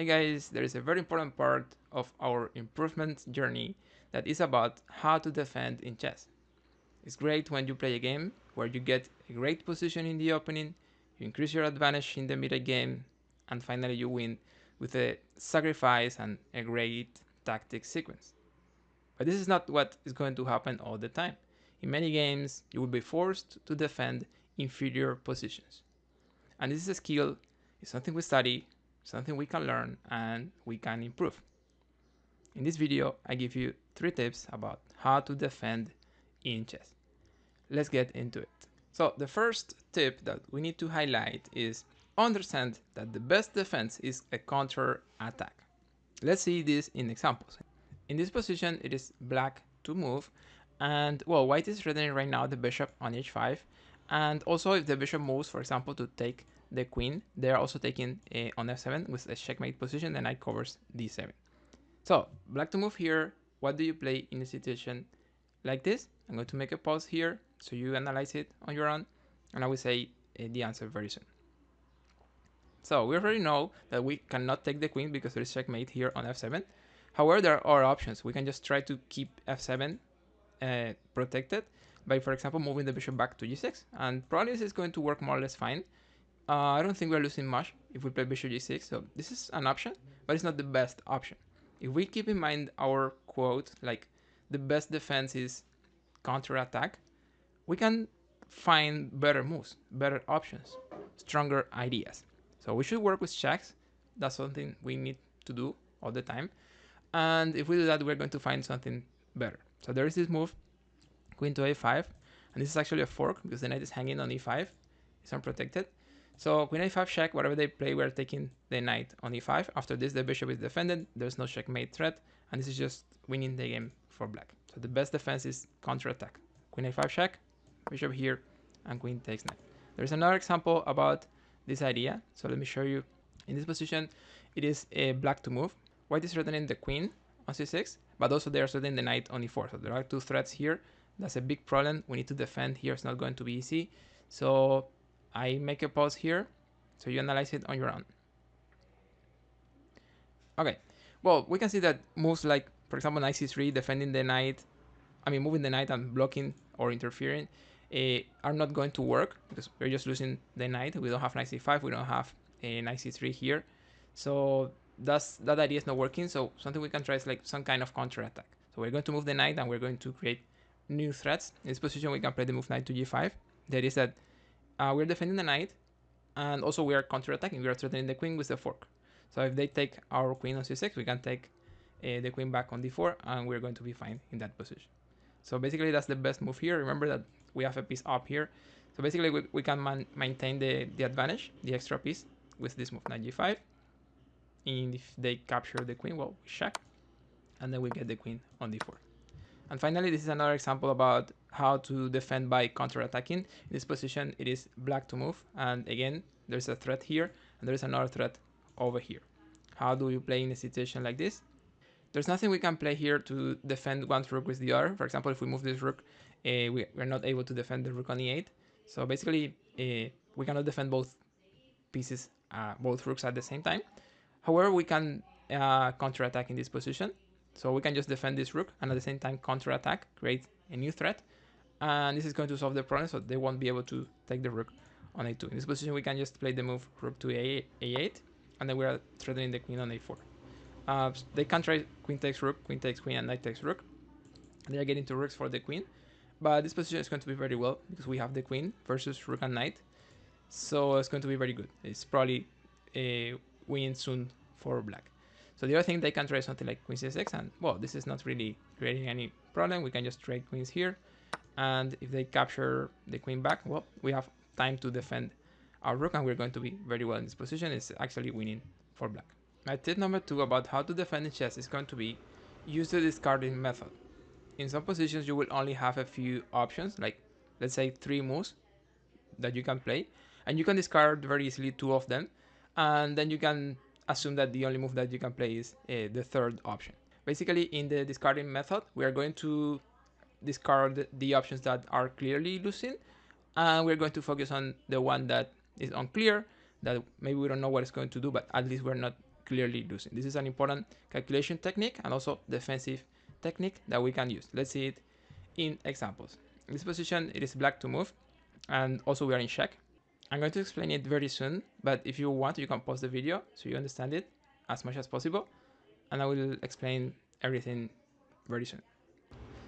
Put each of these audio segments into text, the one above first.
Hey guys, there is a very important part of our improvement journey that is about how to defend in chess. It's great when you play a game where you get a great position in the opening, you increase your advantage in the middle game, and finally you win with a sacrifice and a great tactic sequence. But this is not what is going to happen all the time. In many games, you will be forced to defend inferior positions. And this is a skill, it's something we study, something we can learn, and we can improve. In this video, I give you 3 tips about how to defend in chess. Let's get into it. So the first tip that we need to highlight is understand that the best defense is a counter attack. Let's see this in examples. In this position, it is black to move, and well, white is threatening right now the bishop on h5, and also if the bishop moves, for example, to take the queen, they are also taking on f7 with a checkmate position, and knight covers d7. So black to move here. What do you play in a situation like this? I'm going to make a pause here so you analyze it on your own, and I will say the answer very soon. So we already know that we cannot take the queen because there is checkmate here on f7. However, there are options. We can just try to keep f7 protected by, for example, moving the bishop back to g6, and probably this is going to work more or less fine. I don't think we're losing much if we play bishop g6, so this is an option, but it's not the best option. If we keep in mind our quote, like the best defense is counterattack, we can find better moves, better options, stronger ideas. So we should work with checks. That's something we need to do all the time. And if we do that, we're going to find something better. So there is this move, queen to a5, and this is actually a fork because the knight is hanging on e5. It's unprotected. So queen a5 check, whatever they play, we're taking the knight on e5. After this, the bishop is defended. There's no checkmate threat, and this is just winning the game for black. So the best defense is counterattack. Queen a5 check, bishop here, and queen takes knight. There's another example about this idea. So let me show you. In this position, it is a black to move. White is threatening the queen on c6, but also they are threatening the knight on e4. So there are 2 threats here. That's a big problem. We need to defend here. It's not going to be easy. So I make a pause here so you analyze it on your own. Okay, well, we can see that moves like, for example, knight c3, defending the knight, moving the knight and blocking or interfering are not going to work because we're just losing the knight. We don't have knight c5, we don't have a knight c3 here. So that idea is not working. So something we can try is like some kind of counter attack. So we're going to move the knight and we're going to create new threats. In this position, we can play the move knight to g5. That is that we're defending the knight, and also we are counter-attacking. We are threatening the queen with the fork. So if they take our queen on c6, we can take the queen back on d4, and we're going to be fine in that position. So basically, that's the best move here. Remember that we have a piece up here. So basically, we can maintain the advantage, the extra piece, with this move, knight g5. And if they capture the queen, well, we check, and then we get the queen on d4. And finally, this is another example about how to defend by counter-attacking. In this position, it is black to move. And again, there's a threat here, and there's another threat over here. How do you play in a situation like this? There's nothing we can play here to defend one rook with the other. For example, if we move this rook, we're not able to defend the rook on e8. So basically, we cannot defend both pieces, both rooks at the same time. However, we can counter-attack in this position. So we can just defend this rook and at the same time counter-attack, create a new threat. And this is going to solve the problem, so they won't be able to take the rook on a2. In this position, we can just play the move rook to a8, and then we are threatening the queen on a4. They can try queen takes queen, and knight takes rook. They are getting 2 rooks for the queen. But this position is going to be very well because we have the queen versus rook and knight. So it's going to be very good. It's probably a win soon for black. So the other thing, they can try something like queen c6, and well, this is not really creating any problem. We can just trade queens here, and if they capture the queen back, well, we have time to defend our rook, and we're going to be very well in this position. It's actually winning for black. My tip number 2 about how to defend in chess is going to be use the discarding method. In some positions, you will only have a few options, like let's say 3 moves that you can play, and you can discard very easily 2 of them, and then you can assume that the only move that you can play is the 3rd option. Basically, in the discarding method, we are going to discard the options that are clearly losing, and we're going to focus on the one that is unclear, that maybe we don't know what it's going to do, but at least we're not clearly losing. This is an important calculation technique and also defensive technique that we can use. Let's see it in examples. In this position, it is black to move, and also we are in check. I'm going to explain it very soon, but if you want, you can pause the video so you understand it as much as possible, and I will explain everything very soon.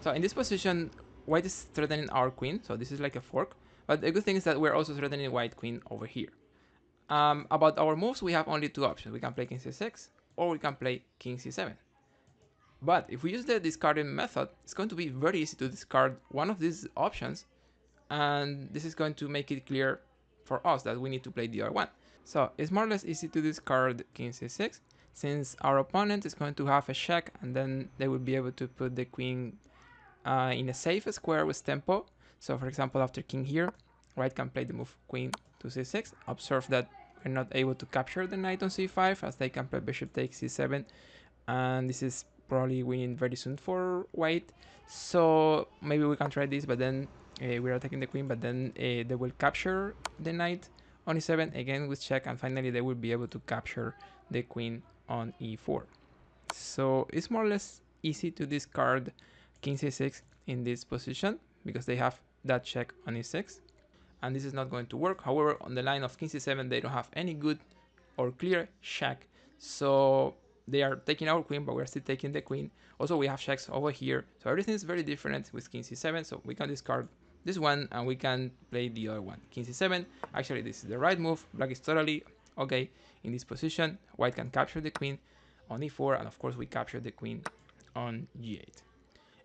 So in this position, white is threatening our queen, so this is like a fork, but the good thing is that we're also threatening white queen over here. About our moves, we have only two options. We can play king c6 or we can play king c7. But if we use the discarding method, it's going to be very easy to discard one of these options, and this is going to make it clear for us that we need to play the other one. So it's more or less easy to discard king c6 since our opponent is going to have a check, and then they will be able to put the queen in a safe square with tempo. So for example, after king here, white can play the move queen to c6. Observe that we're not able to capture the knight on c5 as they can play bishop takes c7, and this is probably winning very soon for white. So maybe we can try this, but then we're attacking the queen, but then they will capture the knight on e7 again with check, and finally they will be able to capture the queen on e4. So it's more or less easy to discard king c6 in this position because they have that check on e6, and this is not going to work. However, on the line of king c7 they don't have any good or clear check, so they are taking our queen, but we're still taking the queen. Also, we have checks over here, so everything is very different with king c7, so we can discard this one and we can play the other one. King c7, actually this is the right move. Black is totally okay in this position. White can capture the queen on e4, and of course we capture the queen on g8.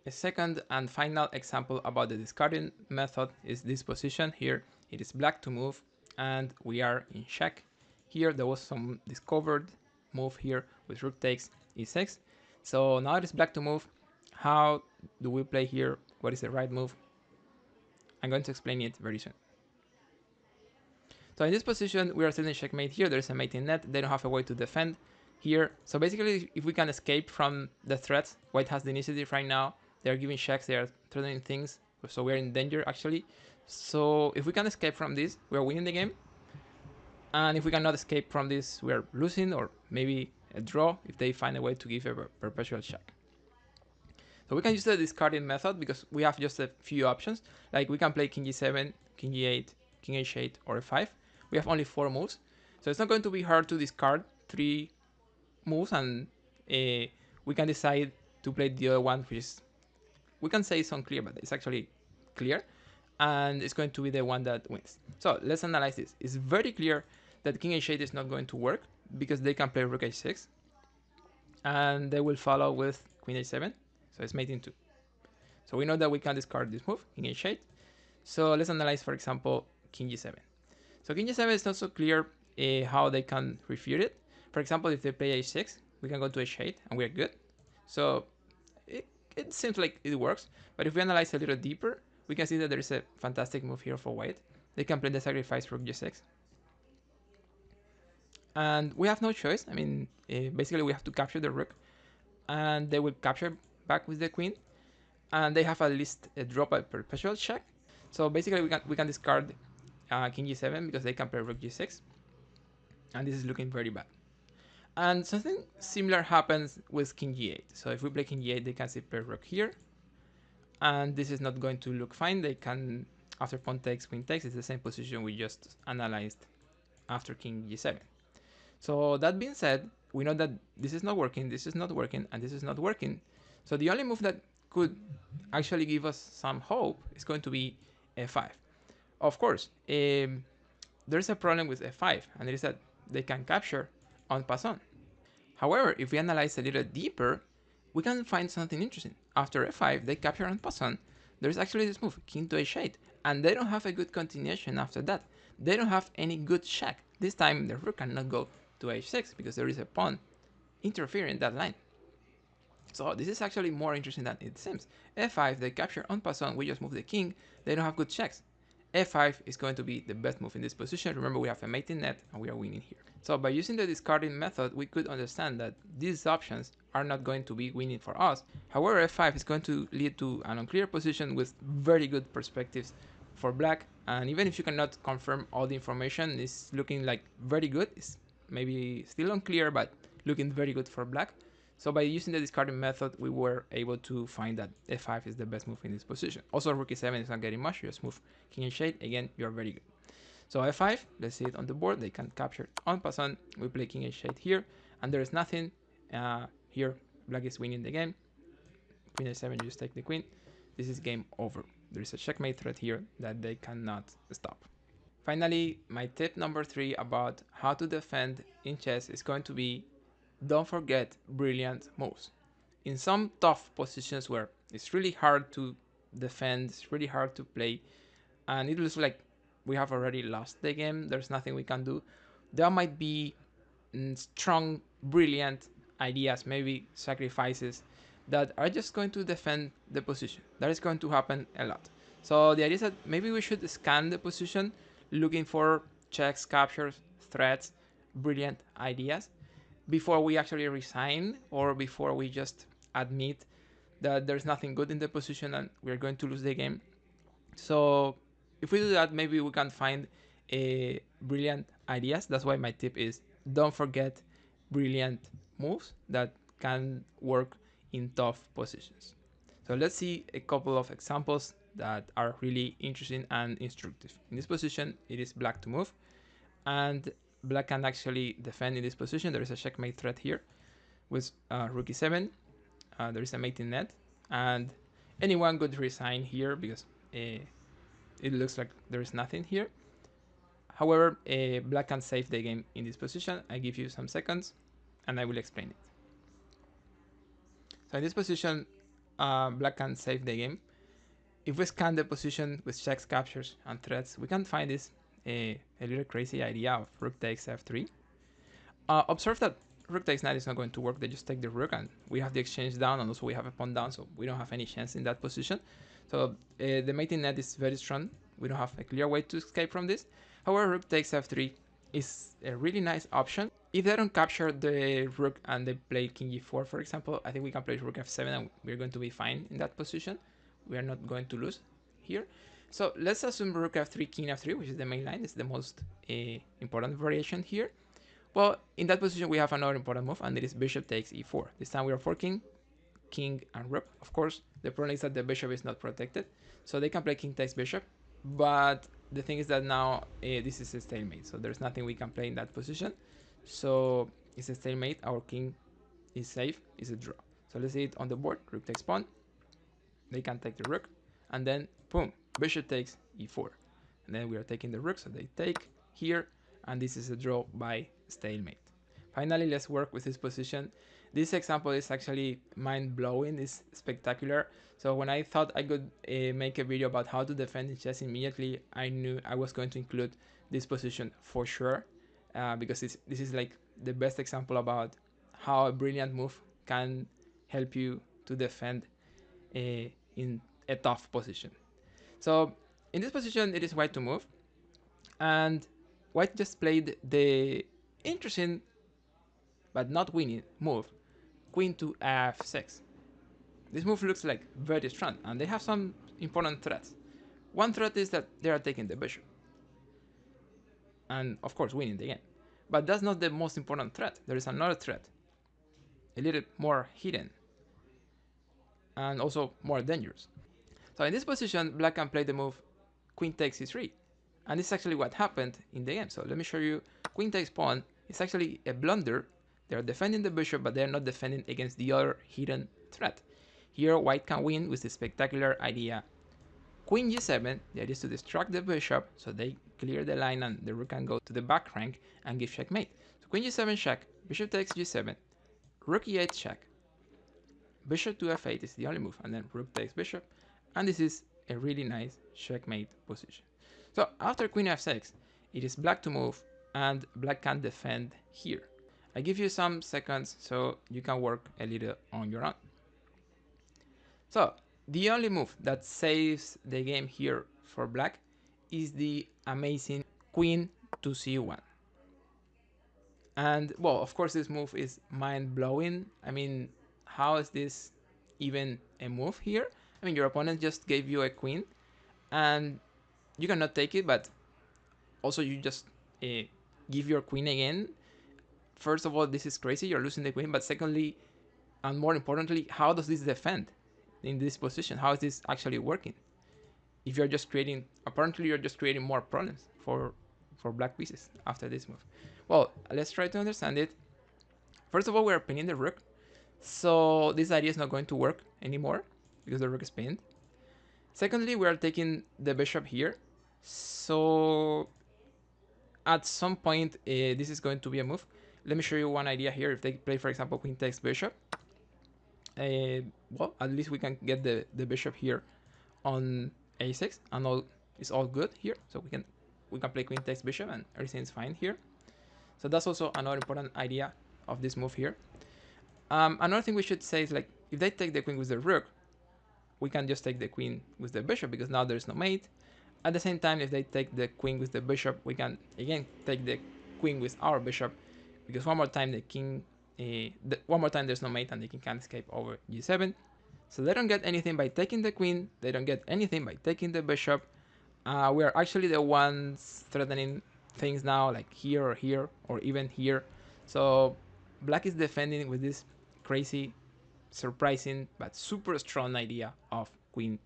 A second and final example about the discarding method is this position here. It is black to move and we are in check. Here there was some discovered move here with rook takes e6. So now it is black to move. How do we play here? What is the right move? I'm going to explain it very soon. So in this position, we are still in checkmate here. There's a mating net. They don't have a way to defend here. So basically, if we can escape from the threats, white has the initiative right now. They're giving checks. They are threatening things. So we're in danger, actually. So if we can escape from this, we are winning the game. And if we cannot escape from this, we are losing, or maybe a draw if they find a way to give a perpetual check. So we can use the discarding method because we have just a few options. Like we can play king g7, king g8, king h8, or f5. We have only 4 moves. So it's not going to be hard to discard 3 moves, and we can decide to play the other one, which is, we can say it's unclear, but it's actually clear. And it's going to be the one that wins. So let's analyze this. It's very clear that king h8 is not going to work because they can play rook h6. And they will follow with queen h7. So it's mating 2. So we know that we can discard this move, king h8. So let's analyze, for example, king g7. So king g7 is not so clear how they can refute it. For example, if they play h6, we can go to h8 and we're good. So it seems like it works. But if we analyze a little deeper, we can see that there is a fantastic move here for white. They can play the sacrifice rook g6. And we have no choice. I mean, basically we have to capture the rook. And they will capture back with the queen. And they have at least a drop a perpetual check. So basically we can discard king g7 because they can play rook g6. And this is looking very bad. And something similar happens with king g8. So if we play king g8, they can still play rook here. And this is not going to look fine. They can, after pawn takes, queen takes, it's the same position we just analyzed after king g7. So that being said, we know that this is not working, this is not working, and this is not working. So the only move that could actually give us some hope is going to be f5. Of course, there's a problem with f5, and it is that they can capture en passant. However, if we analyze a little deeper, we can find something interesting. After f5, they capture en passant. There's actually this move, king to h8, and they don't have a good continuation after that. They don't have any good check. This time the rook cannot go to h6 because there is a pawn interfering that line. So this is actually more interesting than it seems. f5, they capture en passant, we just move the king, they don't have good checks. f5 is going to be the best move in this position. Remember, we have a mating net and we are winning here. So by using the discarding method, we could understand that these options are not going to be winning for us. However, f5 is going to lead to an unclear position with very good perspectives for black. And even if you cannot confirm all the information, it's looking like very good. It's maybe still unclear, but looking very good for black. So by using the discarding method, we were able to find that f5 is the best move in this position. Also, rook e7 is not getting much. You just move king h8. Again, you're very good. So f5, let's see it on the board. They can capture en passant. We play king h8 here, and there is nothing. Here, black is winning the game. Queen h7, you just take the queen. This is game over. There is a checkmate threat here that they cannot stop. Finally, my tip number 3 about how to defend in chess is going to be, don't forget brilliant moves. In some tough positions where it's really hard to defend, it's really hard to play, and it looks like we have already lost the game, there's nothing we can do, there might be strong, brilliant ideas, maybe sacrifices, that are just going to defend the position. That is going to happen a lot. So the idea is that maybe we should scan the position, looking for checks, captures, threats, brilliant ideas, before we actually resign or before we just admit that there's nothing good in the position and we're going to lose the game. So if we do that, maybe we can find brilliant ideas. That's why my tip is, don't forget brilliant moves that can work in tough positions. So let's see a couple of examples that are really interesting and instructive. In this position, it is black to move, and black can actually defend in this position. There is a checkmate threat here with rook e7. There is a mating net, and anyone could resign here because it looks like there is nothing here. However, black can save the game in this position. I give you some seconds and I will explain it. So in this position, black can save the game. If we scan the position with checks, captures, and threats, we can find this a little crazy idea of rook takes f3. Observe that rook takes knight is not going to work. They just take the rook, and we have the exchange down, and also we have a pawn down, so we don't have any chance in that position. So the mating net is very strong. We don't have a clear way to escape from this. However, rook takes f3 is a really nice option. If they don't capture the rook and they play king e4, for example, I think we can play rook f7 and we're going to be fine in that position. We are not going to lose here. So let's assume rook f3, king f3, which is the main line. It's the most important variation here. Well, in that position, we have another important move, and it is bishop takes e4. This time we are forking king and rook. Of course, the problem is that the bishop is not protected. So they can play king takes bishop. But the thing is that now this is a stalemate. So there's nothing we can play in that position. So it's a stalemate. Our king is safe. It's a draw. So let's see it on the board. Rook takes pawn. They can take the rook. And then, boom, bishop takes e4. And then we are taking the rook. So they take here. And this is a draw by stalemate. Finally, let's work with this position. This example is actually mind-blowing. It's spectacular. So when I thought I could make a video about how to defend in chess, immediately I knew I was going to include this position for sure. Because this is like the best example about how a brilliant move can help you to defend in a tough position. So in this position, it is white to move. And white just played the interesting but not winning move, queen to f6. This move looks like very strong, and they have some important threats. One threat is that they are taking the bishop, and of course winning the game. But that's not the most important threat. There is another threat, a little more hidden, and also more dangerous. So in this position, black can play the move queen takes e3, and this is actually what happened in the game. So let me show you. Queen takes pawn is actually a blunder. They are defending the bishop, but they are not defending against the other hidden threat. Here, white can win with the spectacular idea. Queen g7, the idea is to distract the bishop, so they clear the line and the rook can go to the back rank and give checkmate. So queen g7 check, bishop takes g7, rook e8 check, bishop to f8 is the only move, and then rook takes bishop, and this is a really nice checkmate position. So after queen f6, it is black to move, and black can defend here. I give you some seconds so you can work a little on your own. So the only move that saves the game here for black is the amazing queen to c1. And well, of course, this move is mind-blowing. I mean, how is this even a move here? I mean, your opponent just gave you a queen and you cannot take it, but also you just give your queen again. first of all, this is crazy, you're losing the queen, but secondly, and more importantly, how does this defend in this position? How is this actually working? If you're just creating, apparently you're just creating more problems for black pieces after this move. Well, let's try to understand it. First of all, we're pinning the rook, so this idea is not going to work anymore because the rook is pinned. Secondly, we are taking the bishop here, so at some point this is going to be a move. Let me show you one idea here. If they play, for example, queen takes bishop, well, at least we can get the bishop here on a6, and all is all good here. So we can play queen takes bishop, and everything is fine here. So that's also another important idea of this move here. Another thing we should say is, like, if they take the queen with the rook, we can just take the queen with the bishop because now there's no mate. At the same time, if they take the queen with the bishop, we can again take the queen with our bishop because one more time the king, one more time there's no mate and the king can't escape over g7. So they don't get anything by taking the queen, they don't get anything by taking the bishop. We are actually the ones threatening things now, like here or even here. So black is defending with this crazy, surprising, but super strong idea of queen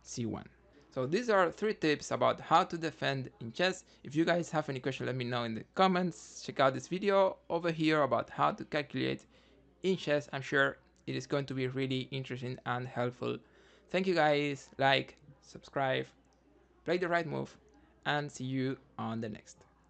c1. So these are 3 tips about how to defend in chess. If you guys have any question, let me know in the comments. Check out this video over here about how to calculate in chess. I'm sure it is going to be really interesting and helpful. Thank you guys, like, subscribe, play the right move, and see you on the next.